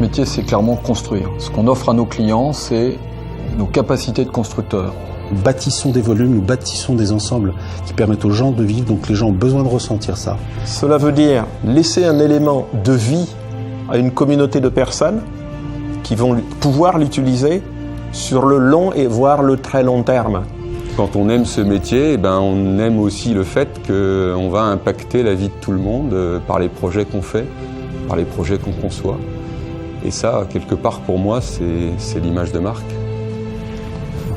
métier, c'est clairement construire. Ce qu'on offre à nos clients, c'est nos capacités de constructeurs. Nous bâtissons des volumes, nous bâtissons des ensembles qui permettent aux gens de vivre, donc les gens ont besoin de ressentir ça. Cela veut dire laisser un élément de vie à une communauté de personnes qui vont pouvoir l'utiliser sur le long et voire le très long terme. Quand on aime ce métier, on aime aussi le fait qu'on va impacter la vie de tout le monde par les projets qu'on fait, par les projets qu'on conçoit. Et ça, quelque part, pour moi, c'est l'image de marque.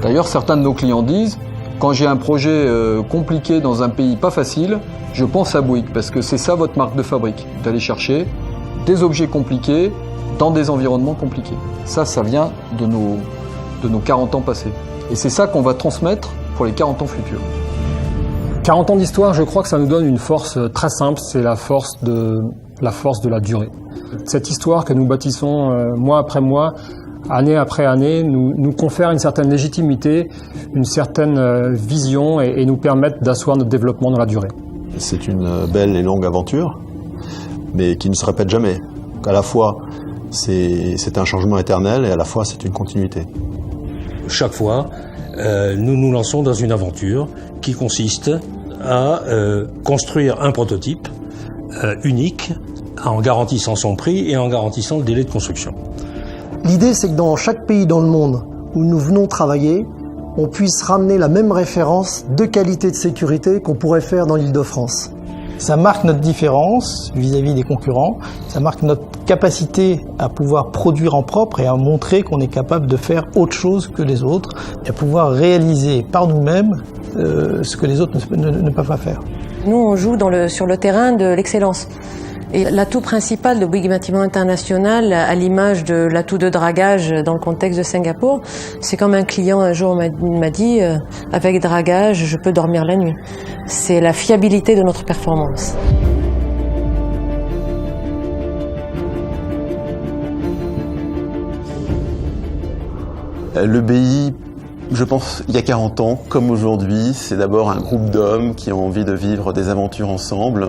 D'ailleurs, certains de nos clients disent, quand j'ai un projet compliqué dans un pays pas facile, je pense à Bouygues, parce que c'est ça votre marque de fabrique, d'aller chercher des objets compliqués dans des environnements compliqués. Ça vient de nos 40 ans passés. Et c'est ça qu'on va transmettre pour les 40 ans futurs. 40 ans d'histoire, je crois que ça nous donne une force très simple, c'est la force de la durée. Cette histoire que nous bâtissons mois après mois, année après année, nous confère une certaine légitimité, une certaine vision et nous permettent d'asseoir notre développement dans la durée. C'est une belle et longue aventure, mais qui ne se répète jamais. À la fois, c'est un changement éternel et à la fois, c'est une continuité. Chaque fois, nous nous lançons dans une aventure qui consiste à construire un prototype unique en garantissant son prix et en garantissant le délai de construction. L'idée, c'est que dans chaque pays dans le monde où nous venons travailler, on puisse ramener la même référence de qualité de sécurité qu'on pourrait faire dans l'Île-de-France. Ça marque notre différence vis-à-vis des concurrents, ça marque notre capacité à pouvoir produire en propre et à montrer qu'on est capable de faire autre chose que les autres et à pouvoir réaliser par nous-mêmes ce que les autres ne peuvent pas faire. Nous, on joue sur le terrain de l'excellence. Et l'atout principal de Bouygues Bâtiment International, à l'image de l'atout de dragage dans le contexte de Singapour, c'est comme un client un jour m'a dit « avec dragage, je peux dormir la nuit ». C'est la fiabilité de notre performance. Le BI, je pense, il y a 40 ans, comme aujourd'hui, c'est d'abord un groupe d'hommes qui ont envie de vivre des aventures ensemble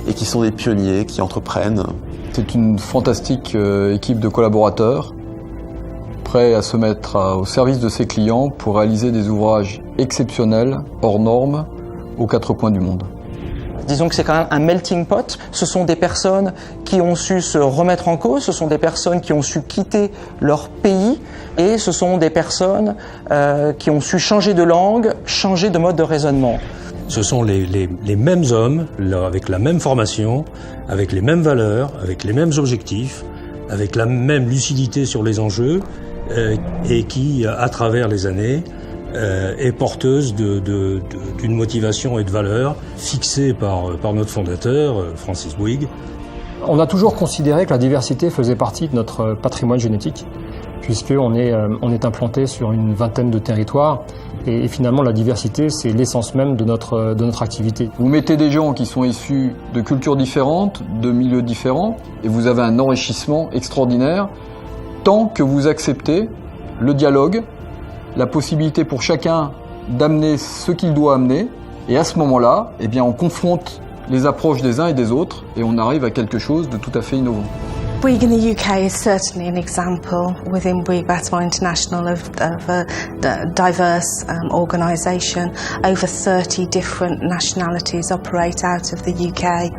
et qui sont des pionniers, qui entreprennent. C'est une fantastique équipe de collaborateurs, prêts à se mettre au service de ses clients pour réaliser des ouvrages exceptionnels, hors normes, aux quatre coins du monde. Disons que c'est quand même un melting pot. Ce sont des personnes qui ont su se remettre en cause, ce sont des personnes qui ont su quitter leur pays et ce sont des personnes qui ont su changer de langue, changer de mode de raisonnement. Ce sont les mêmes hommes, avec la même formation, avec les mêmes valeurs, avec les mêmes objectifs, avec la même lucidité sur les enjeux et qui, à travers les années, est porteuse d'une motivation et de valeurs fixées par notre fondateur, Francis Bouygues. On a toujours considéré que la diversité faisait partie de notre patrimoine génétique, puisqu'on est implanté sur une vingtaine de territoires. Et finalement, la diversité, c'est l'essence même de notre activité. Vous mettez des gens qui sont issus de cultures différentes, de milieux différents, et vous avez un enrichissement extraordinaire, tant que vous acceptez le dialogue, la possibilité pour chacun d'amener ce qu'il doit amener, et à ce moment-là, eh bien, on confronte les approches des uns et des autres, et on arrive à quelque chose de tout à fait innovant. Bouygues in the UK is certainly an example within Bouygues Bâtiment International of a diverse organisation. Over 30 different nationalities operate out of the UK,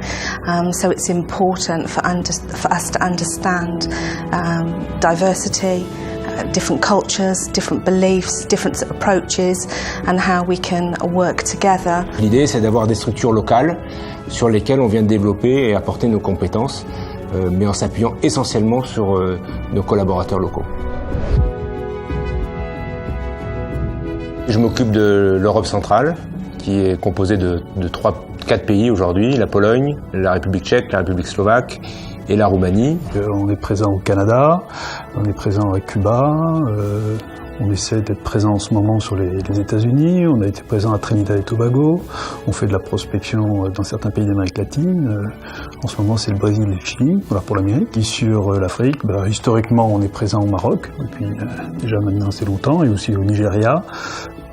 so it's important for us to understand diversity, different cultures, different beliefs, different approaches, and how we can work together. L'idée, c'est d'avoir des structures locales sur lesquelles on vient de développer et apporter nos compétences, mais en s'appuyant essentiellement sur nos collaborateurs locaux. Je m'occupe de l'Europe centrale, qui est composée de 4 pays aujourd'hui, la Pologne, la République tchèque, la République slovaque et la Roumanie. On est présent au Canada, on est présent à Cuba, On essaie d'être présent en ce moment sur les États-Unis, on a été présent à Trinidad et Tobago, on fait de la prospection dans certains pays d'Amérique latine. En ce moment, c'est le Brésil et le Chili, voilà pour l'Amérique. Et sur l'Afrique, historiquement, on est présent au Maroc, depuis déjà maintenant assez longtemps, et aussi au Nigeria.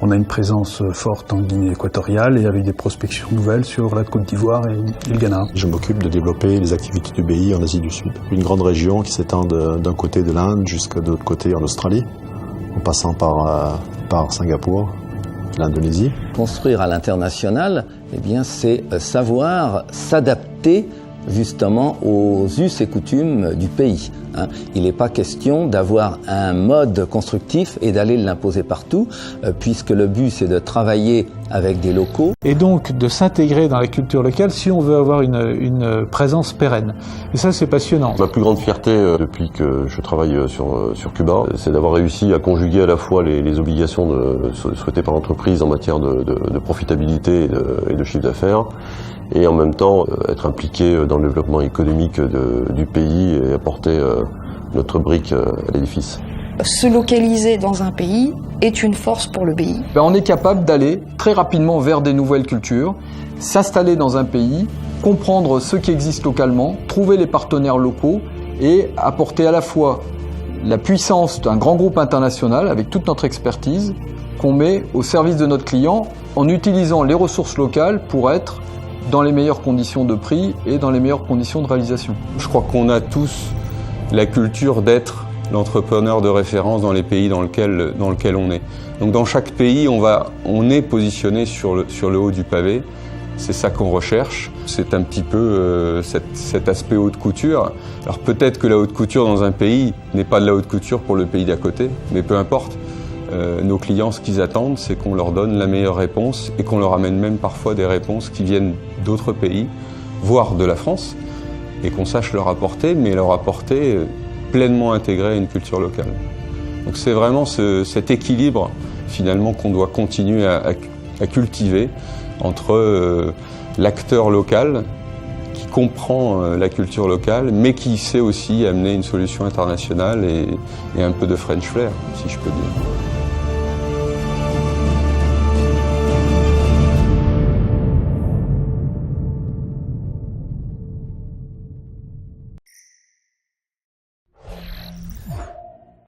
On a une présence forte en Guinée équatoriale et avec des prospections nouvelles sur la Côte d'Ivoire et le Ghana. Je m'occupe de développer les activités du BI en Asie du Sud. Une grande région qui s'étend d'un côté de l'Inde jusqu'à de l'autre côté en Australie, en passant par Singapour, l'Indonésie. Construire à l'international, eh bien, c'est savoir s'adapter justement aux us et coutumes du pays. Il n'est pas question d'avoir un mode constructif et d'aller l'imposer partout, puisque le but c'est de travailler avec des locaux. Et donc de s'intégrer dans la culture locale si on veut avoir une présence pérenne. Et ça c'est passionnant. Ma plus grande fierté depuis que je travaille sur Cuba, c'est d'avoir réussi à conjuguer à la fois les obligations souhaitées par l'entreprise en matière de profitabilité et de chiffre d'affaires, et en même temps être impliqué dans le développement économique du pays et apporter notre brique à l'édifice. Se localiser dans un pays est une force pour le pays. On est capable d'aller très rapidement vers des nouvelles cultures, s'installer dans un pays, comprendre ce qui existe localement, trouver les partenaires locaux et apporter à la fois la puissance d'un grand groupe international avec toute notre expertise qu'on met au service de notre client en utilisant les ressources locales pour être dans les meilleures conditions de prix et dans les meilleures conditions de réalisation. Je crois qu'on a tous la culture d'être l'entrepreneur de référence dans les pays dans lequel on est. Donc dans chaque pays, on est positionné sur le haut du pavé. C'est ça qu'on recherche. C'est un petit peu cet aspect haute couture. Alors peut-être que la haute couture dans un pays n'est pas de la haute couture pour le pays d'à côté, mais peu importe. Nos clients, ce qu'ils attendent, c'est qu'on leur donne la meilleure réponse et qu'on leur amène même parfois des réponses qui viennent d'autres pays, voire de la France, et qu'on sache leur apporter, mais leur apporter pleinement intégré à une culture locale. Donc c'est vraiment cet équilibre finalement qu'on doit continuer à cultiver entre l'acteur local qui comprend la culture locale, mais qui sait aussi amener une solution internationale et un peu de French flair, si je peux dire.